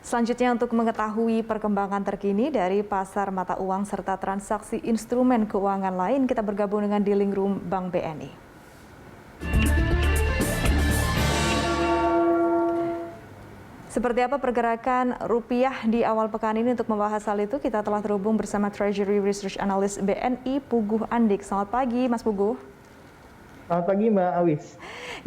Selanjutnya untuk mengetahui perkembangan terkini dari pasar mata uang serta transaksi instrumen keuangan lain, kita bergabung dengan Dealing Room Bank BNI. Seperti apa pergerakan rupiah di awal pekan ini? Untuk membahas hal itu, kita telah terhubung bersama Treasury Research Analyst BNI, Puguh Andik. Selamat pagi, Mas Puguh. Selamat pagi, Mbak Awis.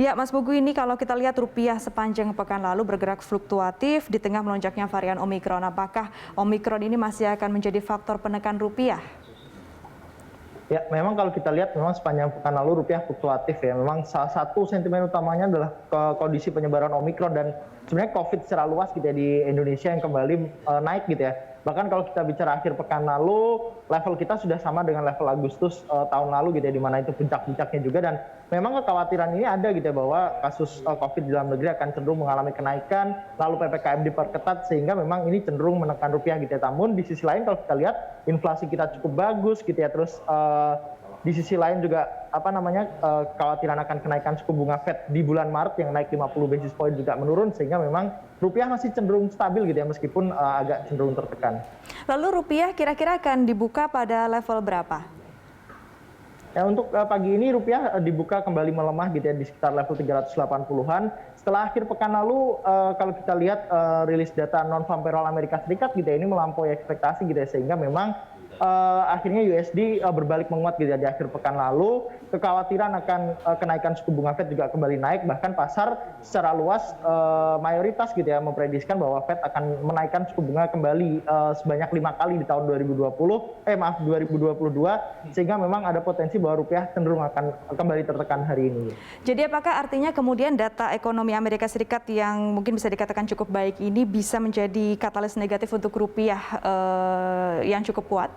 Ya, Mas Puguh, ini kalau kita lihat rupiah sepanjang pekan lalu bergerak fluktuatif di tengah melonjaknya varian Omikron. Apakah Omikron ini masih akan menjadi faktor penekan rupiah? Ya, memang kalau kita lihat memang sepanjang pekan lalu rupiah fluktuatif ya. Memang salah satu sentimen utamanya adalah kondisi penyebaran Omikron dan sebenarnya COVID secara luas gitu ya di Indonesia yang kembali naik gitu ya. Bahkan kalau kita bicara akhir pekan lalu, level kita sudah sama dengan level Agustus tahun lalu gitu ya, di mana itu puncak-puncaknya juga. Dan memang kekhawatiran ini ada gitu ya, bahwa kasus COVID di dalam negeri akan cenderung mengalami kenaikan, lalu PPKM diperketat, sehingga memang ini cenderung menekan rupiah gitu ya. Namun di sisi lain kalau kita lihat, inflasi kita cukup bagus gitu ya, terus di sisi lain juga kekhawatiran akan kenaikan suku bunga Fed di bulan Maret yang naik 50 basis point juga menurun, sehingga memang rupiah masih cenderung stabil gitu ya, meskipun agak cenderung tertekan. Lalu rupiah kira-kira akan dibuka pada level berapa? Ya, untuk pagi ini rupiah dibuka kembali melemah gitu ya di sekitar level 380-an. Setelah akhir pekan lalu, kalau kita lihat rilis data non-farm payroll Amerika Serikat gitu ya, ini melampaui ekspektasi gitu ya, sehingga memang akhirnya USD berbalik menguat gitu ya di akhir pekan lalu. Kekhawatiran akan kenaikan suku bunga Fed juga kembali naik, bahkan pasar secara luas mayoritas gitu ya mempredisikan bahwa Fed akan menaikkan suku bunga kembali sebanyak 5 kali di tahun 2022, sehingga memang ada potensi bahwa rupiah cenderung akan kembali tertekan hari ini. Jadi apakah artinya kemudian data ekonomi Amerika Serikat yang mungkin bisa dikatakan cukup baik ini bisa menjadi katalis negatif untuk rupiah yang cukup kuat?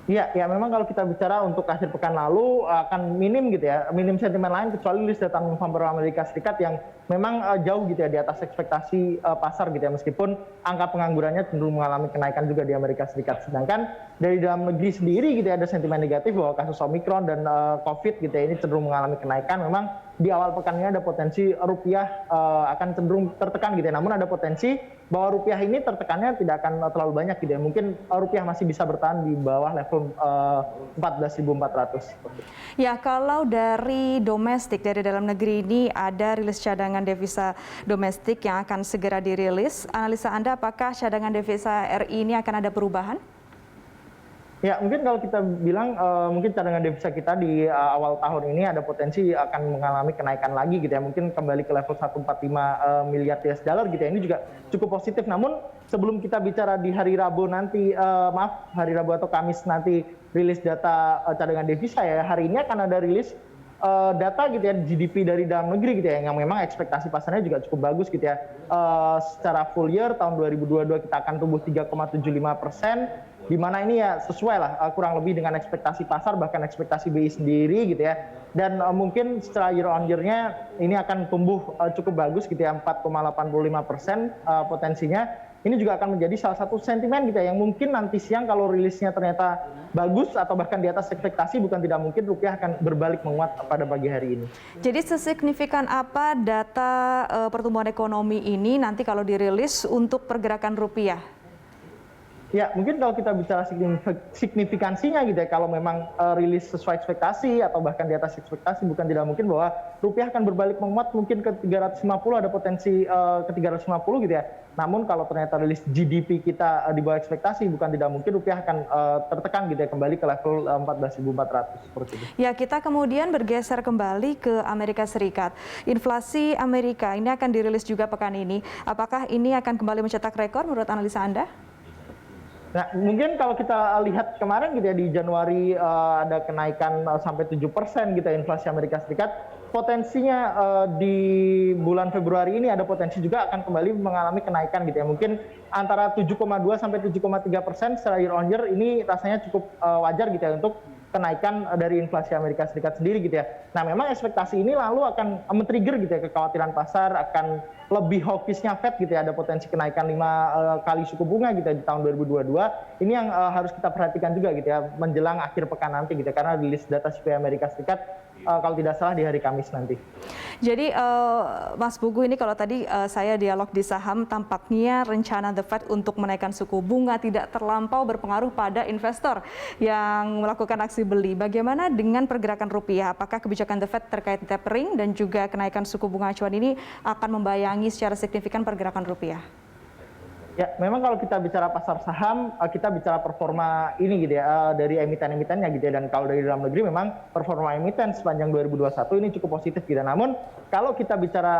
Iya, ya memang kalau kita bicara untuk akhir pekan lalu akan minim gitu ya, minim sentimen lain kecuali rilis data non-farm payroll Amerika Serikat yang memang jauh gitu ya di atas ekspektasi pasar gitu ya, meskipun angka penganggurannya cenderung mengalami kenaikan juga di Amerika Serikat. Sedangkan dari dalam negeri sendiri gitu ya, ada sentimen negatif bahwa kasus Omikron dan COVID gitu ya, ini cenderung mengalami kenaikan. Memang di awal pekan ini ada potensi rupiah akan cenderung tertekan gitu ya, namun ada potensi bahwa rupiah ini tertekannya tidak akan terlalu banyak gitu ya. Mungkin rupiah masih bisa bertahan di bawah level 14.400. Ya, kalau dari domestik, dari dalam negeri ini ada rilis cadangan devisa domestik yang akan segera dirilis. Analisa Anda, apakah cadangan devisa RI ini akan ada perubahan? Ya, mungkin kalau kita bilang mungkin cadangan devisa kita di awal tahun ini ada potensi akan mengalami kenaikan lagi gitu ya. Mungkin kembali ke level 145 miliar US dollar gitu ya. Ini juga cukup positif. Namun sebelum kita bicara di hari Rabu nanti, hari Rabu atau Kamis nanti rilis data cadangan devisa ya, hari ini akan ada rilis data gitu ya, GDP dari dalam negeri gitu ya, yang memang ekspektasi pasarnya juga cukup bagus gitu ya. Secara full year tahun 2022 kita akan tumbuh 3,75%, di mana ini ya sesuai lah kurang lebih dengan ekspektasi pasar, bahkan ekspektasi BI sendiri gitu ya. Dan mungkin secara year on year-nya ini akan tumbuh cukup bagus gitu ya, 4,85% potensinya. Ini juga akan menjadi salah satu sentimen gitu ya, yang mungkin nanti siang kalau rilisnya ternyata bagus atau bahkan di atas ekspektasi, bukan tidak mungkin rupiah akan berbalik menguat pada pagi hari ini. Jadi sesignifikan apa data pertumbuhan ekonomi ini nanti kalau dirilis untuk pergerakan rupiah? Ya, mungkin kalau kita bicara signifikansinya gitu ya, kalau memang rilis sesuai ekspektasi atau bahkan di atas ekspektasi, bukan tidak mungkin bahwa rupiah akan berbalik menguat mungkin ke 350, ada potensi ke 350 gitu ya. Namun kalau ternyata rilis GDP kita di bawah ekspektasi, bukan tidak mungkin rupiah akan tertekan gitu ya, kembali ke level 14.400 seperti itu. Ya, kita kemudian bergeser kembali ke Amerika Serikat. Inflasi Amerika ini akan dirilis juga pekan ini. Apakah ini akan kembali mencetak rekor menurut analisa Anda? Nah, mungkin kalau kita lihat kemarin gitu ya, di Januari ada kenaikan sampai 7% gitu ya inflasi Amerika Serikat. Potensinya di bulan Februari ini ada potensi juga akan kembali mengalami kenaikan gitu ya. Mungkin antara 7,2 sampai 7,3% secara year on year, ini rasanya cukup wajar gitu ya untuk kenaikan dari inflasi Amerika Serikat sendiri gitu ya. Nah, memang ekspektasi ini lalu akan men-trigger gitu ya kekhawatiran pasar akan lebih hawkishnya Fed gitu ya, ada potensi kenaikan 5 kali suku bunga gitu ya di tahun 2022. Ini yang harus kita perhatikan juga gitu ya menjelang akhir pekan nanti gitu ya, karena rilis data CPI Amerika Serikat kalau tidak salah di hari Kamis nanti. Jadi Mas Pugu, ini kalau tadi saya dialog di saham, tampaknya rencana The Fed untuk menaikkan suku bunga tidak terlampau berpengaruh pada investor yang melakukan aksi beli. Bagaimana dengan pergerakan rupiah? Apakah kebijakan The Fed terkait tapering dan juga kenaikan suku bunga acuan ini akan membayangi secara signifikan pergerakan rupiah? Ya, memang kalau kita bicara pasar saham, kita bicara performa ini gitu ya, dari emiten-emitennya gitu ya. Dan kalau dari dalam negeri memang performa emiten sepanjang 2021 ini cukup positif gitu. Namun kalau kita bicara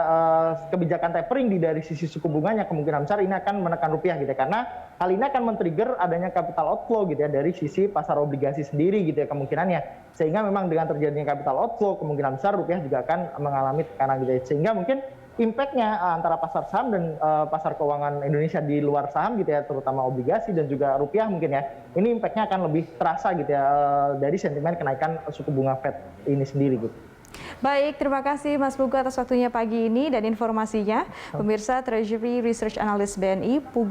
kebijakan tapering dari sisi suku bunganya, kemungkinan besar ini akan menekan rupiah gitu ya. Karena hal ini akan men-trigger adanya capital outflow gitu ya dari sisi pasar obligasi sendiri gitu ya kemungkinannya. Sehingga memang dengan terjadinya capital outflow, kemungkinan besar rupiah juga akan mengalami tekanan gitu ya. Sehingga mungkin impact-nya antara pasar saham dan pasar keuangan Indonesia di luar saham gitu ya, terutama obligasi dan juga rupiah mungkin ya, ini impact-nya akan lebih terasa gitu ya dari sentimen kenaikan suku bunga Fed ini sendiri gitu. Baik, terima kasih Mas Pugu atas waktunya pagi ini dan informasinya. Pemirsa, Treasury Research Analyst BNI, Pugu